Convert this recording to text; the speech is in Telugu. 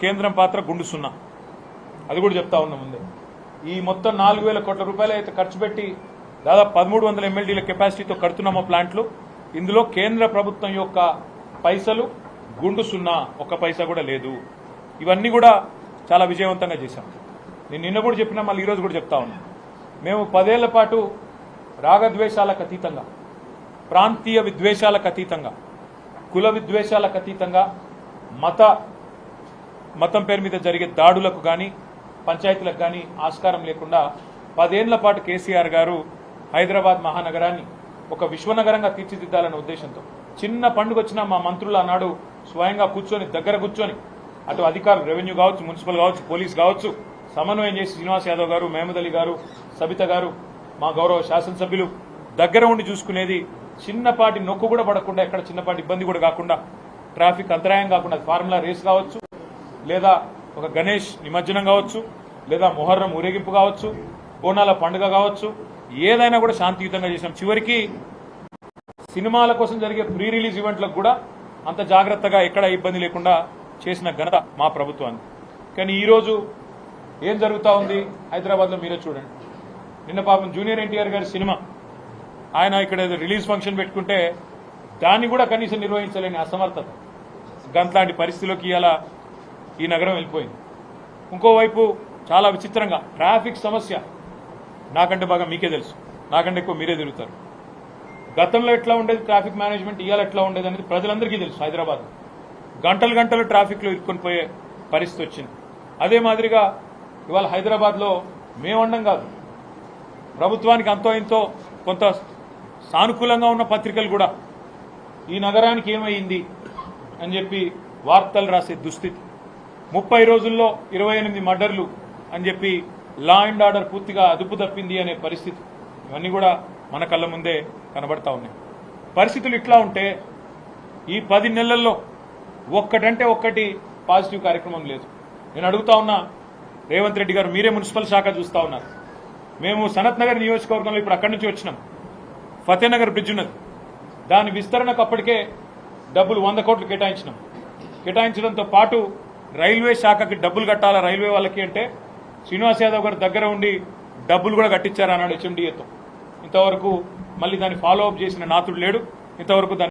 కేంద్రం పాత్ర గుండు సున్నా, అది కూడా చెప్తా ఉన్నా ముందే. ఈ మొత్తం 4,000 కోట్ల రూపాయలు అయితే ఖర్చు పెట్టి దాదాపు 1,300 MLDల కెపాసిటీతో కడుతున్నామో ప్లాంట్లు, ఇందులో కేంద్ర ప్రభుత్వం యొక్క పైసలు గుండు సున్నా, ఒక్క పైసా కూడా లేదు. ఇవన్నీ కూడా చాలా విజయవంతంగా చేశాం. నేను నిన్న కూడా చెప్పినా, మళ్ళీ ఈరోజు కూడా చెప్తా ఉన్నా. మేము 10 ఏళ్ల పాటు రాగద్వేషాలకు అతీతంగా, ప్రాంతీయ విద్వేషాలకు అతీతంగా, కుల విద్వేషాలకు అతీతంగా, మతం పేరు మీద జరిగే దాడులకు కానీ, పంచాయతీలకు కానీ ఆస్కారం లేకుండా 10 ఏళ్ల పాటు కేసీఆర్ గారు హైదరాబాద్ మహానగరాన్ని ఒక విశ్వనగరంగా తీర్చిదిద్దాలనే ఉద్దేశంతో చిన్న పండుగ వచ్చినా మా మంత్రులు ఆనాడు స్వయంగా దగ్గర కూర్చొని అటు అధికారులు, రెవెన్యూ కావచ్చు, మున్సిపల్ కావచ్చు, పోలీస్ కావచ్చు, సమన్వయం చేసి శ్రీనివాస్ యాదవ్ గారు, మహమూద్ అలీ గారు, సబిత గారు, మా గౌరవ శాసనసభ్యులు దగ్గర ఉండి చూసుకునేది. చిన్నపాటి నొక్కు కూడా పడకుండా, ఎక్కడ చిన్నపాటి ఇబ్బంది కూడా కాకుండా, ట్రాఫిక్ అంతరాయం కాకుండా, ఫార్ములా రేస్ కావచ్చు, లేదా ఒక గణేష్ నిమజ్జనం కావచ్చు, లేదా మొహర్రం ఊరేగింపు కావచ్చు, బోనాల పండుగ కావచ్చు, ఏదైనా కూడా శాంతియుతంగా చేసినాం. చివరికి సినిమాల కోసం జరిగే ప్రీ రిలీజ్ ఈవెంట్లకు కూడా అంత జాగ్రత్తగా ఎక్కడ ఇబ్బంది లేకుండా చేసిన ఘనత మా ప్రభుత్వాన్ని. కానీ ఈరోజు ఏం జరుగుతూ ఉంది హైదరాబాద్లో మీరే చూడండి. నిన్న పాపం జూనియర్ ఎన్టీఆర్ గారి సినిమా ఆయన ఇక్కడ రిలీజ్ ఫంక్షన్ పెట్టుకుంటే దాన్ని కూడా కనీసం నిర్వహించలేని అసమర్థత, గంట్లాంటి పరిస్థితిలోకి ఇలా ఈ నగరం వెళ్ళిపోయింది. ఇంకోవైపు చాలా విచిత్రంగా ట్రాఫిక్ సమస్య నాకంటే బాగా మీకే తెలుసు, నాకంటే ఎక్కువ మీరే తిరుగుతారు. గతంలో ఎట్లా ఉండేది ట్రాఫిక్ మేనేజ్మెంట్, ఇవాళ ఎట్లా ఉండేది అనేది ప్రజలందరికీ తెలుసు. హైదరాబాద్ గంటలు ట్రాఫిక్లో ఇరుక్కొని పోయే పరిస్థితి వచ్చింది. అదే మాదిరిగా ఇవాళ హైదరాబాద్లో మేమండం కాదు, ప్రభుత్వానికి అంతో ఇంతో కొంత సానుకూలంగా ఉన్న పత్రికలు కూడా ఈ నగరానికి ఏమైంది అని చెప్పి వార్తలు రాసే దుస్థితి. 30 రోజుల్లో 28 మర్డర్లు అని చెప్పి లా అండ్ ఆర్డర్ పూర్తిగా అదుపు తప్పింది అనే పరిస్థితి. ఇవన్నీ కూడా మన కళ్ళ ముందే కనబడతా ఉన్నాయి. పరిస్థితులు ఇట్లా ఉంటే ఈ 10 నెలల్లో ఒక్కటంటే ఒక్కటి పాజిటివ్ కార్యక్రమం లేదు. నేను అడుగుతా ఉన్నా రేవంత్ రెడ్డి గారు, మీరే మున్సిపల్ శాఖ చూస్తా ఉన్నారు. మేము సనత్ నగర్ నియోజకవర్గంలో ఇప్పుడు అక్కడి నుంచి వచ్చినాం. ఫతేనగర్ బ్రిడ్జ్ ఉన్నది, దాని విస్తరణకు అప్పటికే డబ్బులు 100 కోట్లు కేటాయించడంతో పాటు రైల్వే శాఖకి డబ్బులు కట్టాలా రైల్వే వాళ్ళకి అంటే శ్రీనివాస్ యాదవ్ గారు దగ్గర ఉండి డబ్బులు కూడా కట్టించారు అన్నాడు HMDAతో. ఇంతవరకు మళ్ళీ దాన్ని ఫాలో అప్ చేసిన నాతుడు లేడు. ఇంతవరకు